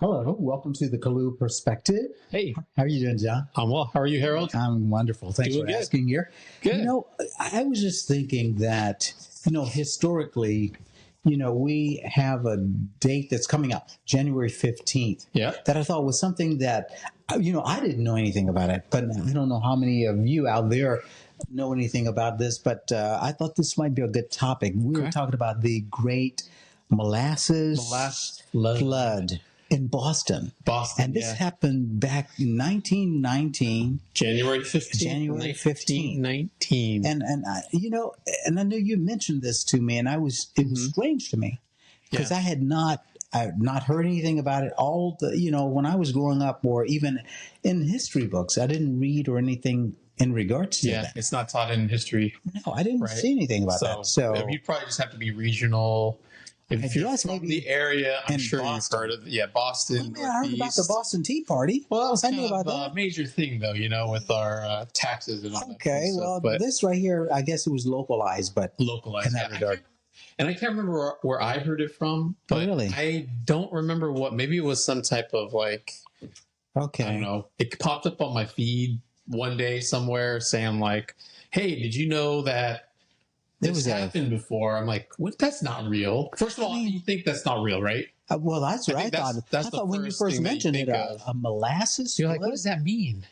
Hello, welcome to the Lew Perspective. Hey, How are you doing, John? I'm well. How are you, Harold? I'm wonderful. Thanks Doing for good. asking here. Good. I was just thinking that, historically, we have a date that's coming up, January 15th, Yeah. that I thought was something that, I didn't know anything about it, but I don't know how many of you out there know anything about this, but I thought this might be a good topic. We were talking about the Great Molasses Flood in Boston. And this happened back in 1919. January 15th. January 15th. 1919. And I know you mentioned this to me, and it was strange to me because I had not heard anything about it. When I was growing up, or even in history books, I didn't read or anything in regards to that. It's not taught in history. No, I didn't see anything about that. So you probably just have to be regional. If you're from the area, I'm sure Boston. you've heard of Boston. I heard about the Boston Tea Party. Well, that was I knew about a major thing, though, with our taxes and all that. Okay, well, this right here, I guess it was localized, but localized in that regard. And I can't remember where I heard it from, but really? I don't remember maybe it was some type of I don't know. It popped up on my feed one day somewhere saying hey, did you know that this happened before? I'm like, what? That's not real. First of all, you think that's not real, right? Well, that's what I thought. I thought when you first mentioned it, a molasses You're flood? like, what does that mean?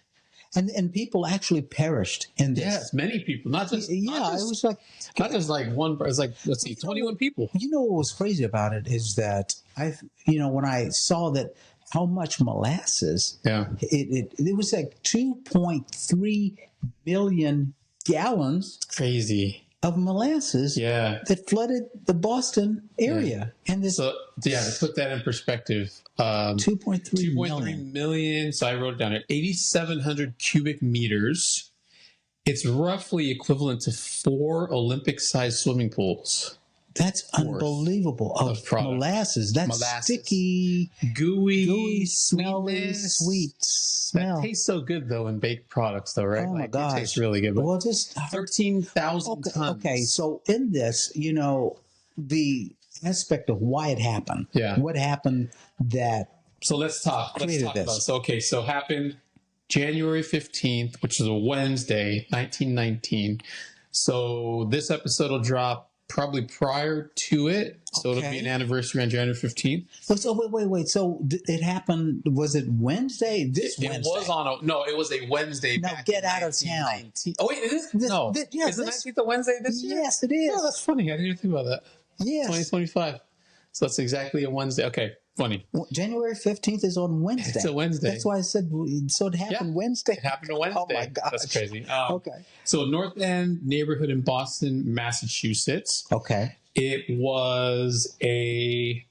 And people actually perished in this. Yes, many people, not just it was like not just one. It's let's see, 21 people. You know what was crazy about it is that when I saw that how much molasses, it was like 2.3 million gallons. Crazy. Of molasses that flooded the Boston area. And this to put that in perspective, 2.3 million. So I wrote it down at 8,700 cubic meters. It's roughly equivalent to 4 Olympic-sized swimming pools. That's unbelievable. Of molasses. That's sticky, gooey, smelly, sweet smell. That tastes so good, though, in baked products, though, right? Oh, my gosh. It tastes really good. Well, just 13,000 tons. Okay, so in this, the aspect of why it happened. Yeah. What happened that So let's talk about this. So happened January 15th, which is a Wednesday, 1919. So this episode will drop probably prior to it. So it'll be an anniversary on January 15th. So wait. So it happened, was it Wednesday? Wednesday? It was a Wednesday. Now get out of town. Oh, wait, it is? Is the 19th a Wednesday this year? Yes, it is. Oh, that's funny. I didn't even think about that. Yes. 2025. So that's exactly a Wednesday. Okay, funny. January 15th is on Wednesday. It's a Wednesday. That's why I said, so it happened Wednesday? It happened on Wednesday. Oh, my gosh. That's crazy. Okay. So North End neighborhood in Boston, Massachusetts. Okay. It was a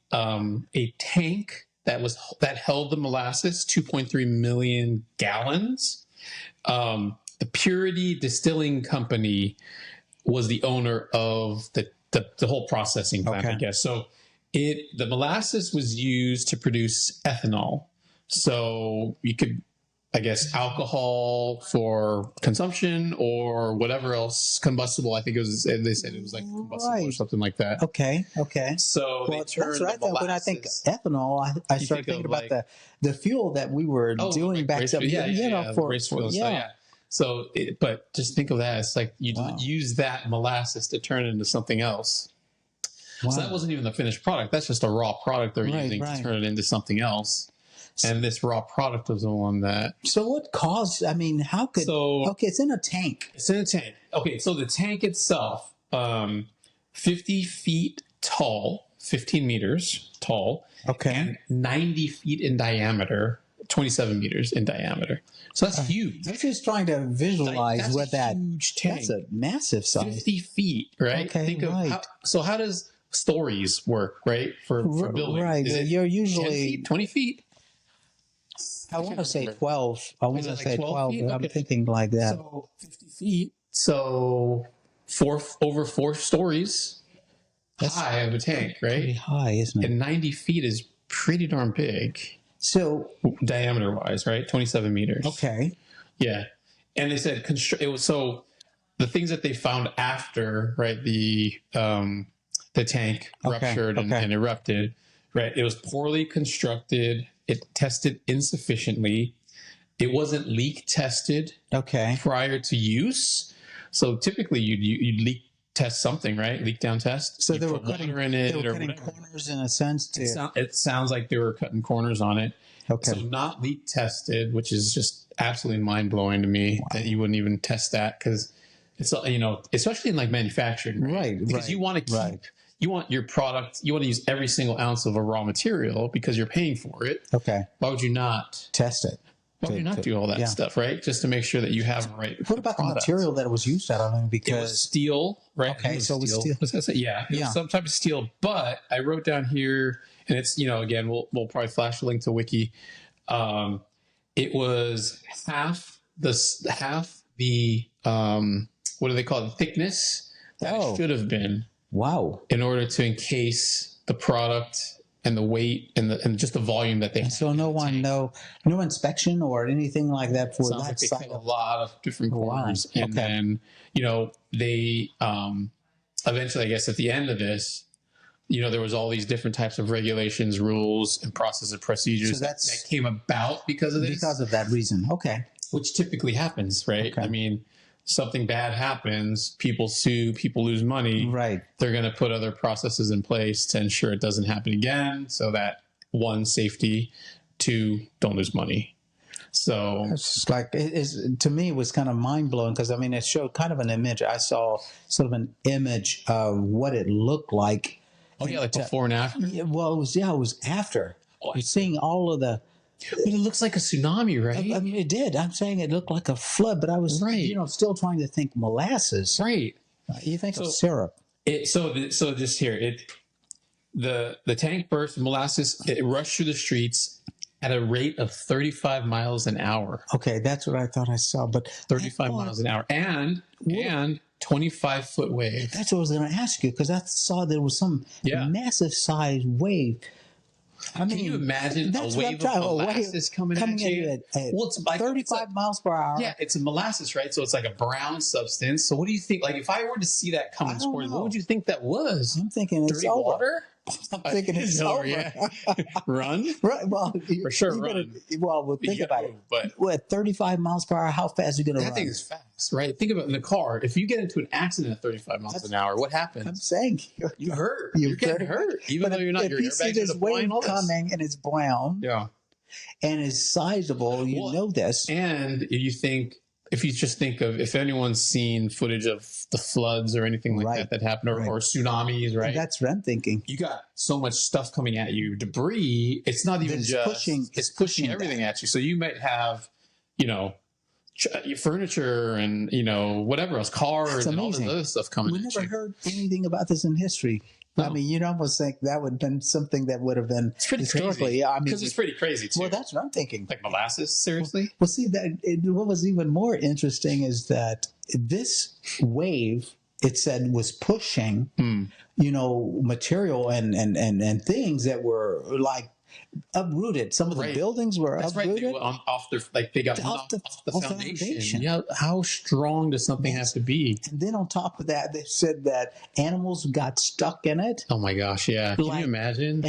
tank that held the molasses, 2.3 million gallons. The Purity Distilling Company was the owner of the whole processing plant, I guess. So the molasses was used to produce ethanol. So you could, I guess, alcohol for consumption or whatever else combustible. I think they said it was like combustible or something like that. Okay. So that's what I thought. When I think ethanol, I started thinking about the fuel that we were doing back then. So, but just think of that. It's like you use that molasses to turn it into something else. Wow. So that wasn't even the finished product. That's just a raw product they're using to turn it into something else. And this raw product was the one that... So what caused... how could... Okay, it's in a tank. It's in a tank. Okay, so the tank itself, 50 feet tall, 15 meters tall. Okay. And 90 feet in diameter, 27 meters in diameter. So that's huge. I'm just trying to visualize huge tank. That's a massive size. 50 feet, right? Okay, Think of how does stories work, right? For buildings. Right. You're usually 10 feet, 20 feet. I want to say 12. I want to say 12. Feet? I'm thinking like that. So 50 feet. So over 4 stories high of a tank, right? Pretty high, isn't it? And 90 feet is pretty darn big. So diameter wise, right? 27 meters. Okay. Yeah. And they said it was so the things that they found after, right, the tank ruptured and erupted, right? It was poorly constructed. it tested insufficiently. It wasn't leak tested prior to use. So typically you'd leak test something, right? Leak down test. So they were cutting whatever. corners in a sense. It sounds like they were cutting corners on it. Okay. So not leak tested, which is just absolutely mind blowing to me that you wouldn't even test that, because it's, especially in like manufacturing, right? Because you want to keep, you want your product, you want to use every single ounce of a raw material because you're paying for it. Okay. Why would you not test it? Why would you not do all that stuff, right? Just to make sure that you have the right. What about the material that it was used out of? Because it was steel, right? Okay, so it was steel. Yeah, it was some type of steel. But I wrote down here, and it's, again, we'll probably flash a link to Wiki. It was half the what do they call it? Thickness that it should have been. Wow! In order to encase the product and the weight and just the volume that they. So no inspection or anything like that for that side. A lot of different corners, and then they eventually, I guess, at the end of this, there was all these different types of regulations, rules, and process and procedures that came about because of this. Because of that reason, okay. Which typically happens, right? Okay. I mean, something bad happens, people sue, people lose money. Right. They're going to put other processes in place to ensure it doesn't happen again, so that, one, safety, two, don't lose money. So it's just like, to me, it was kind of mind blowing, because I mean, it showed kind of an image. I saw sort of an image of what it looked like. Oh yeah, like before and after. Yeah, well, it was after. You're seeing all of the. But it looks like a tsunami, right? I mean, it did. I'm saying it looked like a flood, but I was, still trying to think molasses. Right. You think of syrup. So just here, the tank burst, molasses, it rushed through the streets at a rate of 35 miles an hour. Okay, that's what I thought I saw, but 35 miles an hour, and 25-foot wave. That's what I was going to ask you, because I saw there was some massive size wave. I mean, can you imagine a wave of molasses coming at you? Well, it's like 35 miles per hour. Yeah, it's a molasses, right? So it's like a brown substance. So what do you think? Like, if I were to see that coming towards, what would you think that was? I'm thinking it's over. Water? I'm thinking it's over. Yeah. Run? Right. Well, for sure, run. We'll think about it. But at 35 miles per hour, how fast are you going to run? That thing is fast, right? Think about it in the car. If you get into an accident at 35 miles an hour, what happens? I'm saying you hurt. You're getting hurt, even though you're not. If you see this wave coming and it's brown, and is sizable, you know this. And if you just think of, if anyone's seen footage of the floods or anything like that happened, or tsunamis, right? That's what I'm thinking. You got so much stuff coming at you, debris. It's not even it's pushing everything at you. So you might have, your furniture and, whatever else, cars and all this other stuff coming at you. We never heard anything about this in history. No. I mean, you'd almost think that would have been something that would have been historically. Yeah, I mean, because it's pretty crazy too. Well, that's what I'm thinking. Like molasses, seriously. Well, see, what was even more interesting is that this wave, it said, was pushing, material and things that were like uprooted. Some of the buildings were uprooted. Right. They got off the foundation. Yeah, how strong does something have to be? And then on top of that, they said that animals got stuck in it. Oh my gosh! Yeah, can you imagine?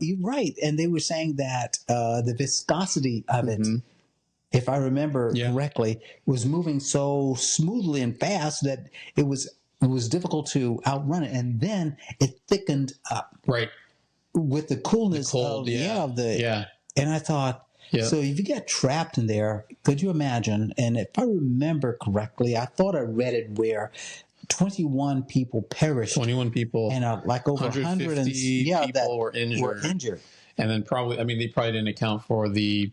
You're right. And they were saying that the viscosity of it, if I remember correctly, was moving so smoothly and fast that it was difficult to outrun it. And then it thickened up. Right. With the coolness and I thought, so if you get trapped in there, could you imagine? And if I remember correctly, I thought I read it where 21 people perished. 21 people. And like over 150 people were injured. And then probably, they probably didn't account for the,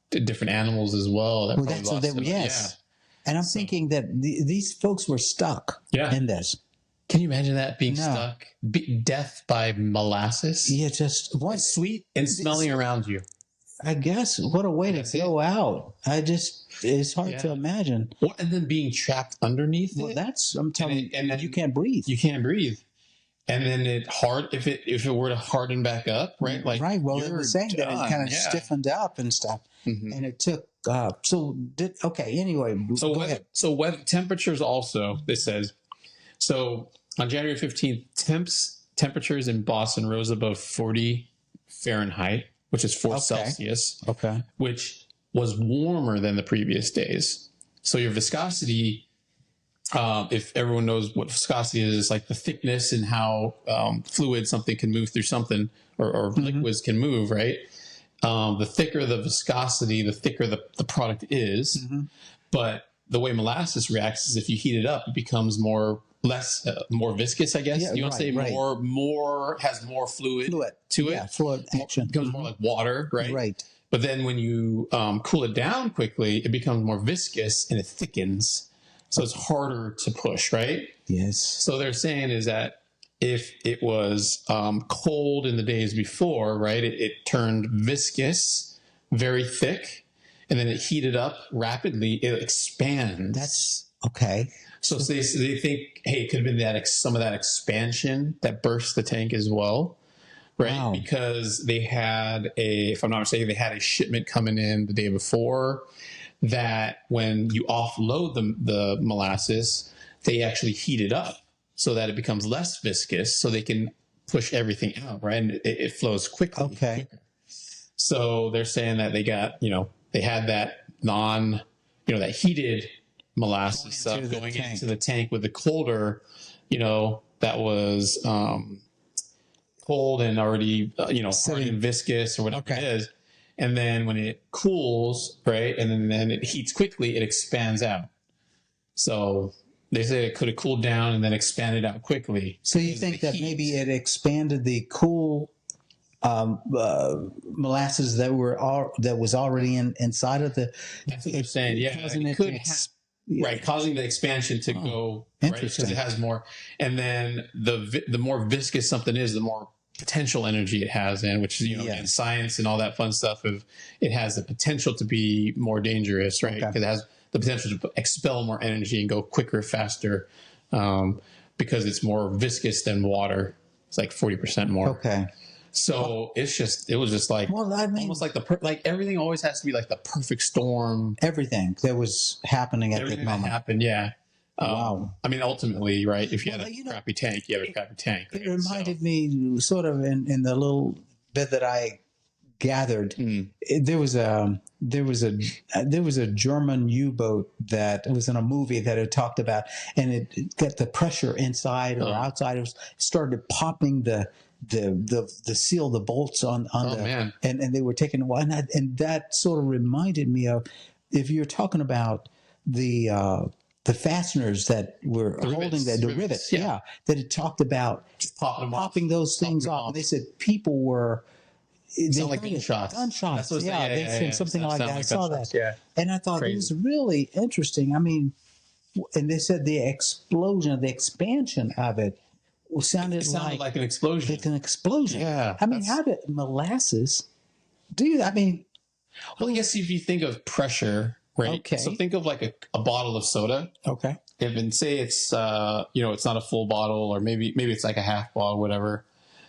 different animals as well. And I'm thinking that these folks were stuck in this. Can you imagine that, being stuck? Death by molasses? Yeah, just what? Sweet and smelling around you. I guess, what a way to go out. It's hard to imagine. And then being trapped underneath it. Well, I'm telling you, you can't breathe. You can't breathe. And then if it were to harden back up, right? Like, right. Well, they were saying that it kind of stiffened up and stuff. Mm-hmm. And it took, anyway. Go ahead. So weather temperatures also, this says, so on January 15th, temperatures in Boston rose above 40 Fahrenheit. which is 4 Celsius, Okay. which was warmer than the previous days. So your viscosity, if everyone knows what viscosity is, it's like the thickness and how fluid something can move through something, or liquids can move, right? The thicker the viscosity, the thicker the product is. But the way molasses reacts is if you heat it up, it becomes more viscous, I guess. You want to say more has more fluid to it. Yeah, fluid action. It becomes more like water, right? Right. But then when you cool it down quickly, it becomes more viscous and it thickens. So it's harder to push, right? Yes. So they're saying is that if it was cold in the days before, right, it turned viscous, very thick, and then it heated up rapidly, it expands. That's okay. So they think, hey, it could have been some of that expansion that burst the tank as well, right? Wow. Because they had if I'm not mistaken, they had a shipment coming in the day before that when you offload the molasses, they actually heat it up so that it becomes less viscous so they can push everything out, right? And it flows quickly. Okay. Quicker. So they're saying that they got, they had that that heated molasses stuff going into the tank with the colder, that was cold and already, hard and viscous or whatever it is. And then when it cools, right, and then it heats quickly, it expands out. So they say it could have cooled down and then expanded out quickly. So you think that maybe it expanded the cool molasses that was already inside of the. That's what they're saying. Yeah, it could right, causing the expansion to go right because it has more. And then the more viscous something is, the more potential energy it has in, which is in science and all that fun stuff. It has the potential to be more dangerous, right? Because it has the potential to expel more energy and go quicker, faster, because it's more viscous than water. It's like 40% more. Okay. So it was just like, almost like like everything always has to be like the perfect storm. Everything that was happening at that moment. Happened, yeah. Wow. I mean, ultimately, right? If you had a crappy tank, you have a crappy tank. It reminded me sort of in the little bit that I gathered. There was a German U-boat that was in a movie that it talked about, and it got the pressure inside or outside. It started popping the seal, the bolts on man. And they were taking a while, and that sort of reminded me of, if you're talking about the fasteners that were holding the rivets, that it talked about popping those things off. And they said people were like gunshots. Gunshots. They said something like that. I saw that. Yeah. And I thought it was really interesting. I mean, and they said the explosion, the expansion of it sounded like an explosion. Like an explosion. Yeah. I mean, how did molasses do that? I mean, well, I guess if you think of pressure, right? Okay. So think of like a bottle of soda. Okay. And say it's it's not a full bottle, or maybe it's like a half bottle, whatever.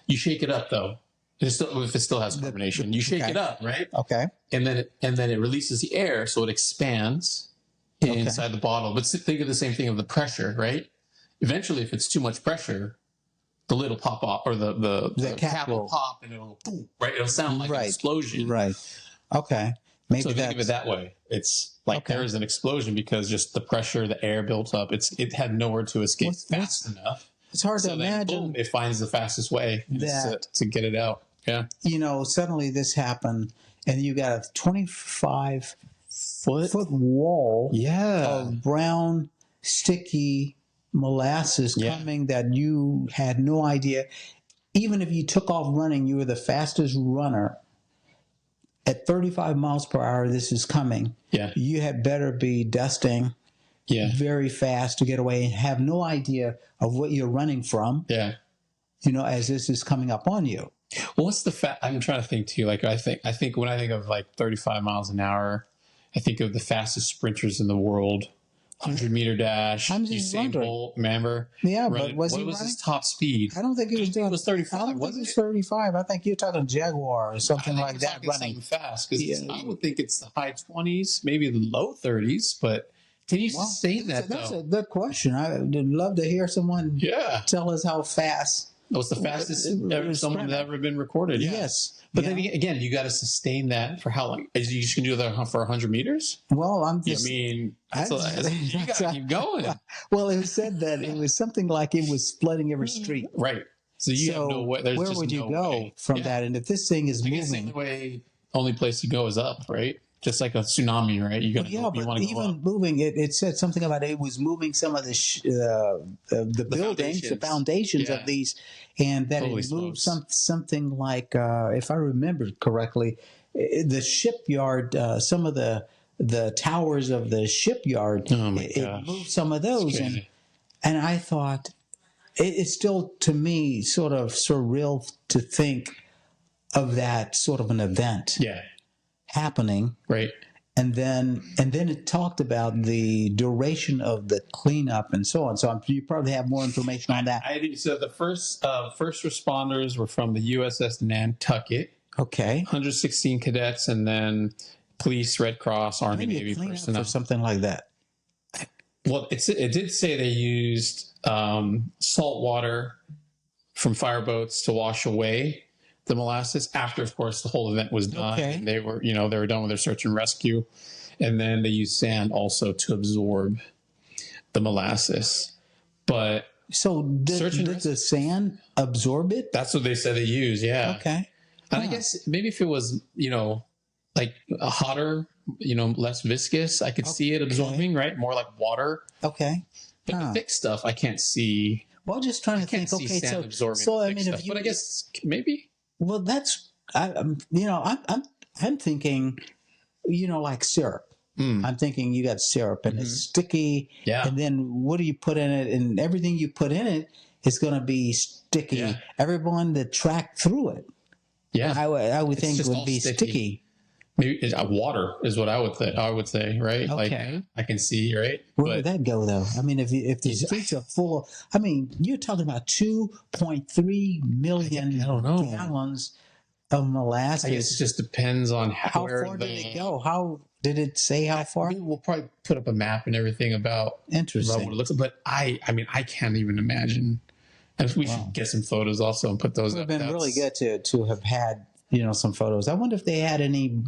You shake it up though. If it still has carbonation, you shake it up, right? Okay. And then it releases the air, so it expands inside the bottle. But think of the same thing of the pressure, right? Eventually, if it's too much pressure, the lid will pop off, or the cap will pop, and it'll boom, right? It'll sound like an explosion, right? Okay. Maybe so think of it that way. It's like there is an explosion because just the pressure, the air built up. It had nowhere to escape fast enough. It's hard to imagine. Boom, it finds the fastest way to get it out. Yeah. Suddenly this happened, and you got a 25-foot wall of brown, sticky molasses coming that you had no idea. Even if you took off running, you were the fastest runner. At 35 miles per hour, this is coming. Yeah. You had better be dusting very fast to get away and have no idea of what you're running from. Yeah. As this is coming up on you. Well, what's I'm trying to think too. Like I think when I think of like 35 miles an hour, I think of the fastest sprinters in the world, 100-meter dash. Usain Bolt, remember? Yeah, but what was his top speed? I don't think it was doing. It was 35. I don't think it was 35. I think you're talking Jaguar or something like that running fast. Because I would think it's the high 20s, maybe the low 30s. But can you sustain that? That's a good question. I would love to hear someone tell us how fast That was the fastest someone had ever been recorded. Yeah. Yes. But then again, you got to sustain that for how long? You just can do that for 100 meters? Well, I'm just. you got to keep going. Well, it was said that it was something like it was flooding every street. Right. So you have no way. Where would you go from that? And if this thing is moving, the only place you go is up, right? Just like a tsunami, right? You got to go. You want to go up. Moving, it said something about it was moving some of the buildings, the foundations of these, and that it moved something like, if I remember correctly, the shipyard, some of the towers of the shipyard, it moved some of those, and I thought it's still to me sort of surreal to think of that sort of an event. Yeah. Happening, right, and then it talked about the duration of the cleanup and so on. So you probably have more information on that. I do. So the first responders were from the USS Nantucket. Okay, 116 cadets, and then police, Red Cross, Army, Navy personnel, or something like that. Well, it did say they used salt water from fireboats to wash away the molasses after, of course, the whole event was done. Okay. And they were done with their search and rescue, and then they used sand also to absorb the molasses. But so did the sand absorb it? That's what they said they used. Yeah. Okay. And I guess maybe if it was like a hotter, less viscous, I could see it absorbing, right? More like water. Okay. But the thick stuff, I can't see. Well, just trying to think. Okay, sand absorbing I mean, stuff. But I guess maybe. Well, that's I'm thinking, like syrup. I'm thinking you got syrup and it's sticky. Yeah. And then what do you put in it? And everything you put in it is going to be sticky. Yeah. Everyone that tracked through it, I would think would be sticky. Maybe water is what I would say, right? Okay. Like I can see, right? Where would that go, though? I mean, if the streets are full, I mean, you're talking about 2.3 million gallons of molasses. I guess it just depends on how far did it go? How did it say how far? We'll probably put up a map and everything about what it looks like. But I mean, I can't even imagine. And we should get some photos also and put those up. It would have been really good to have had some photos. I wonder if they had any,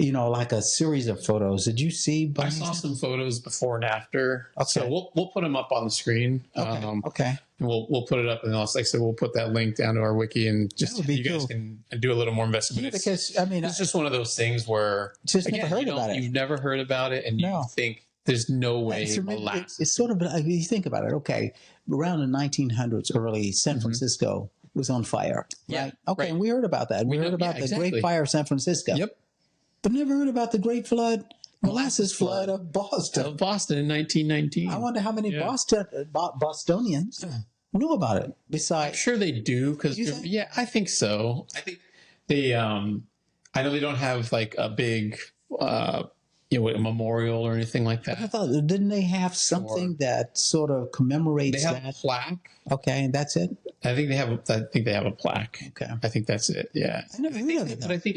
like a series of photos. Did you see? I saw some photos before and after. Okay. So we'll put them up on the screen. Okay. And we'll put it up, and like I said, we'll put that link down to our wiki, and just you guys can do a little more investigation. Yeah, because I mean, it's just one of those things where never heard about it. You've never heard about it, and you think there's no way it's sort of. If you think about it, okay, around the 1900s, early San Francisco was on fire. Yeah. Right? Okay. And we heard about that. We heard about the Great Fire of San Francisco. Yep. But never heard about the Great Molasses Flood of Boston. Of Boston in 1919. I wonder how many Bostonians knew about it. Besides, I'm sure they do because I think so. I think they. I know they don't have like a big. A memorial or anything like that. I thought, didn't they have something that sort of commemorates that? They have a plaque. Okay, and that's it? I think they have a plaque. Okay. I think that's it. Yeah. I never heard of it. But I think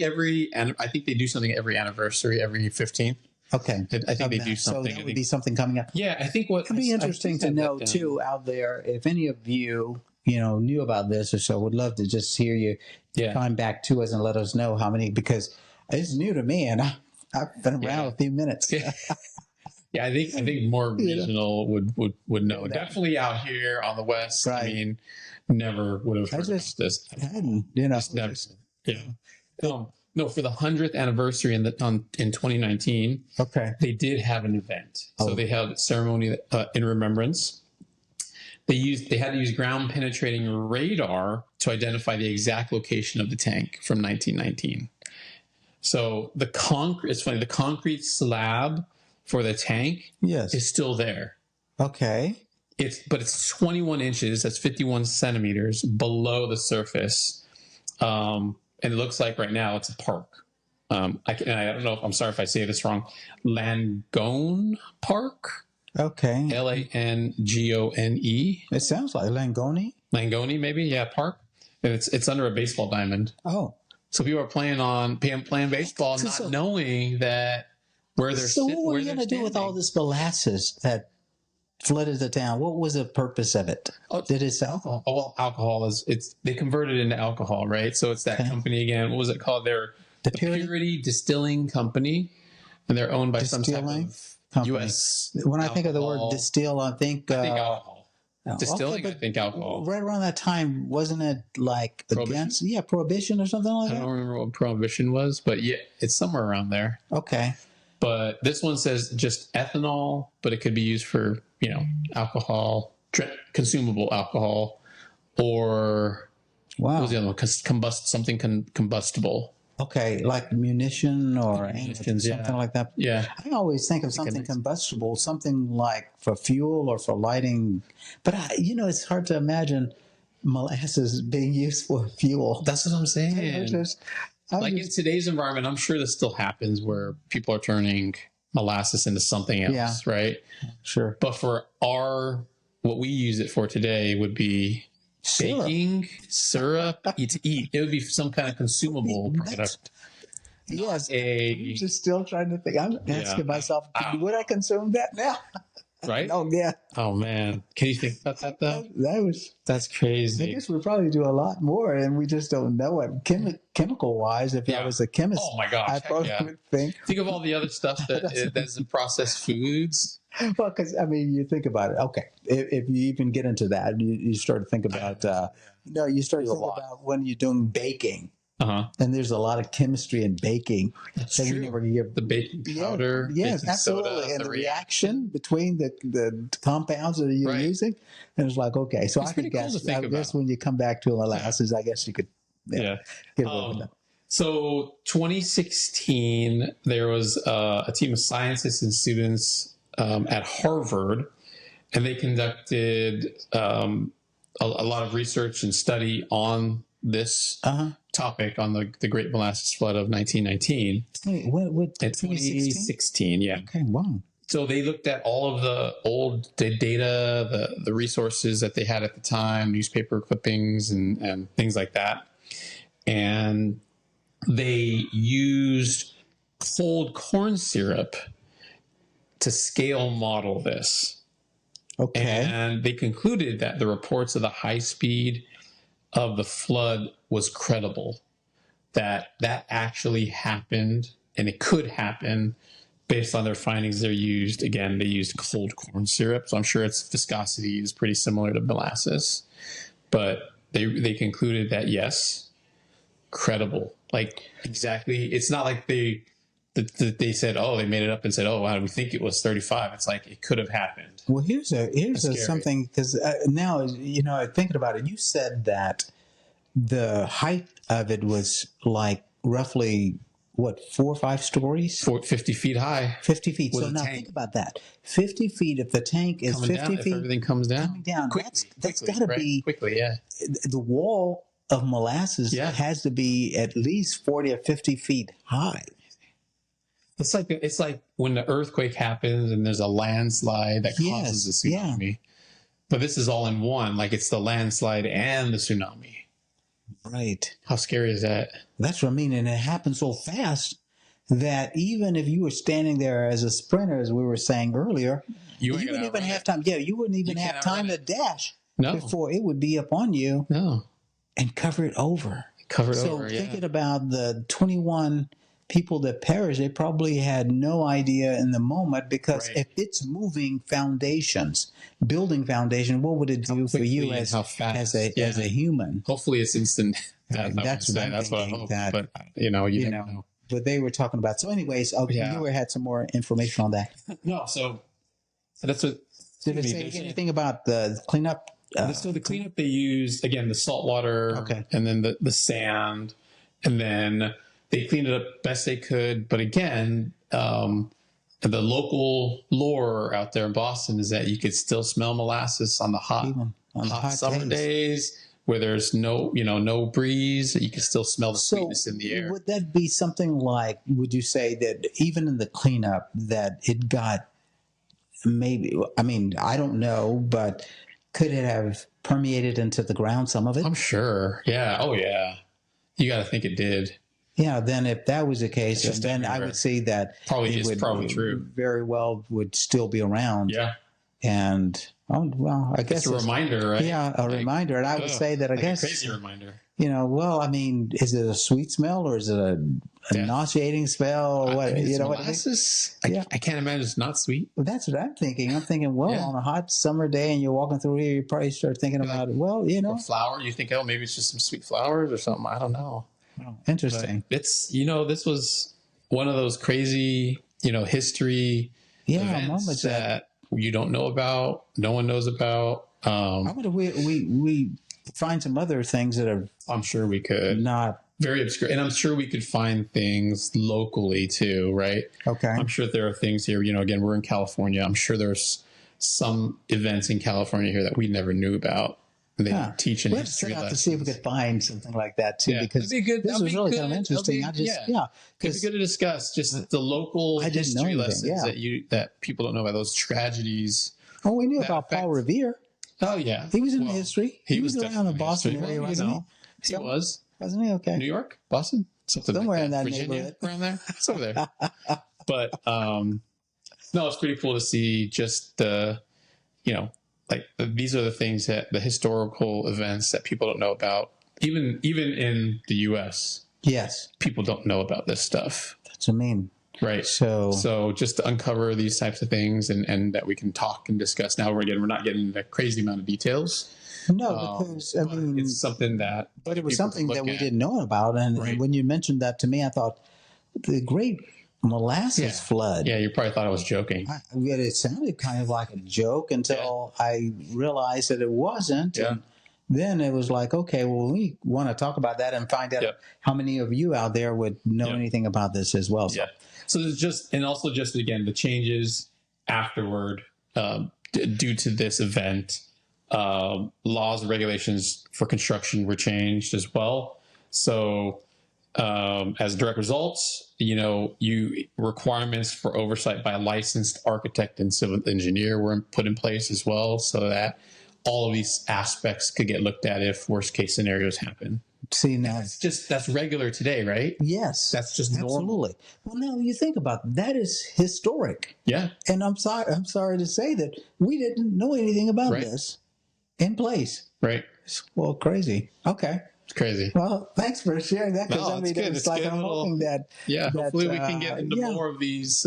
they do something every anniversary, every 15th. Okay. I think they do something. So that would be something coming up. Yeah, I think it'd be interesting to know too out there if any of you knew about this or so. Would love to just hear you come back to us and let us know how many, because it's new to me and I've been around a few minutes. Yeah, I think more regional would know. Definitely out here on the West. Right. I mean, never would have heard of this. I hadn't, never. Yeah. No, for the 100th anniversary in 2019. Okay. They did have an event. So they held a ceremony in remembrance. They had to use ground penetrating radar to identify the exact location of the tank from 1919. So it's funny, the concrete slab for the tank is still there. Okay. But it's 21 inches, that's 51 centimeters below the surface. And it looks like right now it's a park. I don't know, I'm sorry if I say this wrong. Langone Park? Okay. Langone. It sounds like Langone. Langone, maybe? Yeah, park. And it's under a baseball diamond. Oh. So people are playing baseball, not knowing that where they're sitting. So what are you going to do with all this molasses that flooded the town. What was the purpose of it? Oh, Did it sell? alcohol. Oh, well, alcohol they converted it into alcohol, right? So it's that company again. What was it called? They're the Purity Distilling Company, and they're owned by some type of company. U.S. When I think of the word distill, I think alcohol. Distilling, okay, I think alcohol. Right around that time, wasn't it like against prohibition or something like that? I don't remember what prohibition was, but yeah, it's somewhere around there. Okay. But this one says just ethanol, but it could be used for, alcohol, consumable alcohol, or what was the other one? Something combustible. Okay, like munition or something like that. Yeah. I always think of something combustible, something like for fuel or for lighting. But, it's hard to imagine molasses being used for fuel. That's what I'm saying. In today's environment, I'm sure this still happens where people are turning molasses into something else, right? Sure. But for what we use it for today would be baking, syrup, to eat. It would be some kind of consumable product. Yes. I'm just still trying to think. I'm asking myself, would I consume that now? Right? Oh, yeah. Oh, man. Can you think about that, though? That's crazy. I guess we probably do a lot more, and we just don't know it. Chemical-wise, if I was a chemist, my gosh, I probably would think. Think of all the other stuff that's in processed foods. Well, because, you think about it. Okay, if you even get into that, you start to think about, you start to think about when you're doing baking. And there's a lot of chemistry in baking. That's true. We never give the baking powder. Yes, absolutely. Soda, and the reaction between the compounds that you're using. And it's like, okay, so I guess when you come back to molasses, I guess you could get away with that. So 2016, there was a team of scientists and students at Harvard, and they conducted a lot of research and study on this topic on the Great Molasses Flood of 1919. Wait, what 2016, yeah. Okay, wow. So they looked at all of the old data, the resources that they had at the time, newspaper clippings and things like that. And they used cold corn syrup to scale model this. Okay. And they concluded that the reports of the high speed of the flood was credible, that actually happened and it could happen based on their findings. They used cold corn syrup. So I'm sure its viscosity is pretty similar to molasses, but they concluded that yes, credible, like exactly. It's not like they said, they made it up and said, wow, we think it was 35. It's like, it could have happened. Well, here's something, because now, thinking about it, you said that the height of it was like roughly, 4 or 5 stories? 50 feet high. 50 feet. So now think about that. 50 feet, if the tank is 50 feet. If everything comes down. Coming down. That's got to be. Quickly, yeah. The wall of molasses has to be at least 40 or 50 feet high. It's like when the earthquake happens and there's a landslide that causes a tsunami. Yeah. But this is all in one. Like, it's the landslide and the tsunami. Right. How scary is that? That's what I mean. And it happened so fast that even if you were standing there as a sprinter, as we were saying earlier, you wouldn't even have time. Yeah, you wouldn't even have time to dash before it would be upon you. No. And cover it over. So thinking about the 21 people that perished, they probably had no idea in the moment, because if it's moving foundations, building foundation, what would it do for you as a human? Hopefully it's instant. That's what I hope. But you never know. But they were talking about. So anyways, you had some more information on that. No, so that's what. Did it say anything about the cleanup? So the cleanup, they used, again, the salt water, and then the sand, and then they cleaned it up best they could. But again, the local lore out there in Boston is that you could still smell molasses on the hot summer days where there's no breeze. You can still smell the sweetness in the air. Would that be something like, would you say that even in the cleanup that it got maybe, I don't know, but could it have permeated into the ground, some of it? I'm sure. Yeah. Oh, yeah. You got to think it did. Yeah. Then if that was the case, then I would say that probably true. Very well would still be around. Yeah. And well, I guess it's a reminder, right? Yeah, a reminder. And I would say that I guess a crazy reminder. Well, I mean, is it a sweet smell or is it a nauseating smell? Or what? I mean, you know molasses, what I mean? I can't imagine it's not sweet. Well, that's what I'm thinking. I'm thinking, well, on a hot summer day and you're walking through here, you probably start thinking about it. Well, or flour. You think, oh, maybe it's just some sweet flowers or something. I don't know. Oh, interesting. But it's this was one of those crazy history events that you don't know about. No one knows about. I wonder we find some other things that are. I'm sure we could. Not very obscure, and I'm sure we could find things locally too, right? Okay. I'm sure there are things here. Again, we're in California. I'm sure there's some events in California here that we never knew about. They teach in history lessons. To see if we could find something like that too, because this was really kind of interesting. It'd be good to discuss just the local history lessons that people don't know about, those tragedies. Oh, we knew about Paul Revere. Oh yeah, he was in history. He was around the Boston area, wasn't he? He was. Wasn't he? Okay. New York, Boston, somewhere like in that Virginia, neighborhood, around there. It's over there. But no, it's pretty cool to see just the, these are the things that the historical events that people don't know about. Even in the U.S., yes, people don't know about this stuff. That's what I mean. Right. So just to uncover these types of things and that we can talk and discuss. Now we're not getting the crazy amount of details. No, because I mean, it's something that. But it was something that we didn't know about, and when you mentioned that to me, I thought the Great Molasses Flood. Yeah, you probably thought I was joking. It sounded kind of like a joke until I realized that it wasn't. Yeah. And then it was like, okay, well, we want to talk about that and find out how many of you out there would know anything about this as well. So there's just again the changes afterward due to this event. Laws and regulations for construction were changed as well. So as a direct result, requirements for oversight by a licensed architect and civil engineer were put in place as well, so that all of these aspects could get looked at if worst case scenarios happen. See, now that's regular today, right? Yes, that's just normal. Absolutely. Well, now you think about that is historic. Yeah, and I'm sorry to say that we didn't know anything about this in place. Right. Well, crazy. Okay. It's crazy. Well, thanks for sharing that. No, it's like I'm hoping that. Yeah, hopefully we can get into more of these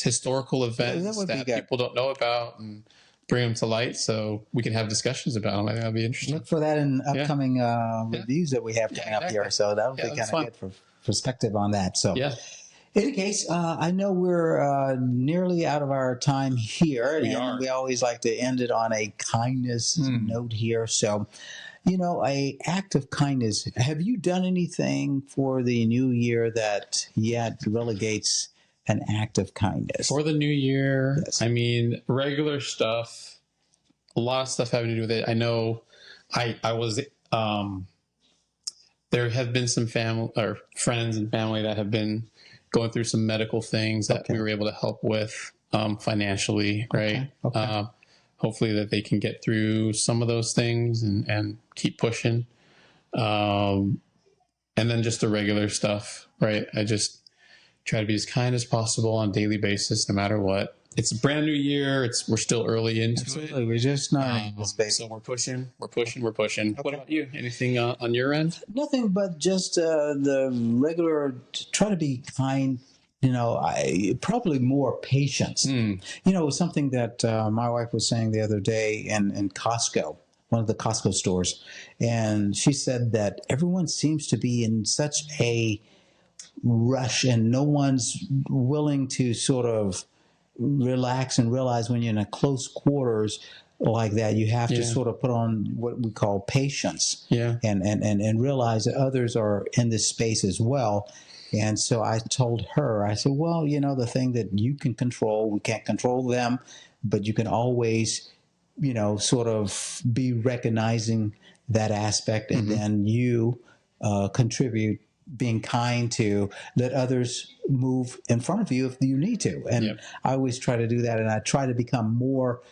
historical events that people don't know about and bring them to light, so we can have discussions about them. I think that'd be interesting. Look for that in upcoming reviews that we have coming up here. So that'll be kind of good for perspective on that. So in any case, I know we're nearly out of our time here, and we always like to end it on a kindness note here. So, a act of kindness. Have you done anything for the new year that yet relegates an act of kindness? For the new year, yes. I mean, regular stuff, a lot of stuff having to do with it. I know I was, there have been some family or friends and family that have been going through some medical things that we were able to help with financially, right? Okay. Hopefully that they can get through some of those things and keep pushing. And then just the regular stuff, right? I just try to be as kind as possible on a daily basis, no matter what. It's a brand new year. We're still early into it. We're just not this baby. So we're pushing. Okay. What about you? Anything on your end? Nothing but just the regular, try to be kind, probably more patience. Something that my wife was saying the other day in Costco, one of the Costco stores. And she said that everyone seems to be in such a rush and no one's willing to sort of relax and realize when you're in a close quarters like that, you have to sort of put on what we call patience and realize that others are in this space as well. And so I told her, I said, well, the thing that you can control, we can't control them, but you can always, sort of be recognizing that aspect and then you contribute being kind to let others move in front of you if you need to. And I always try to do that. And I try to become more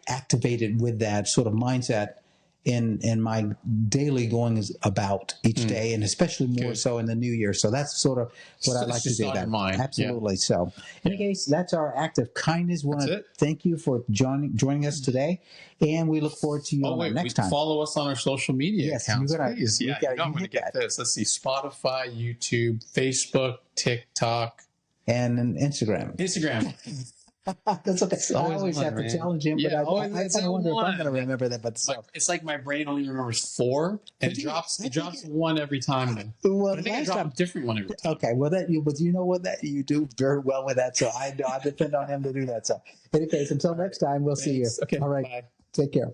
activated with that sort of mindset in my daily going is about each day, and especially more so in the new year. So that's sort of what I like to do. That absolutely. So, in any case, that's our act of kindness. We want to thank you for joining us today, and we look forward to you next time. Follow us on our social media accounts, please. Yeah, I'm going to get this. Let's see: Spotify, YouTube, Facebook, TikTok, and Instagram. That's okay. I always have to challenge him, but I kind of wonder if I'm going to remember that. But it's like my brain only remembers 4, and it drops 1 every time. Well, I think I drop a different one every time. Okay, well but you know what, that you do very well with that, so I depend on him to do that. So, in any case, until next time, we'll see you. Okay, all right. Bye. Take care.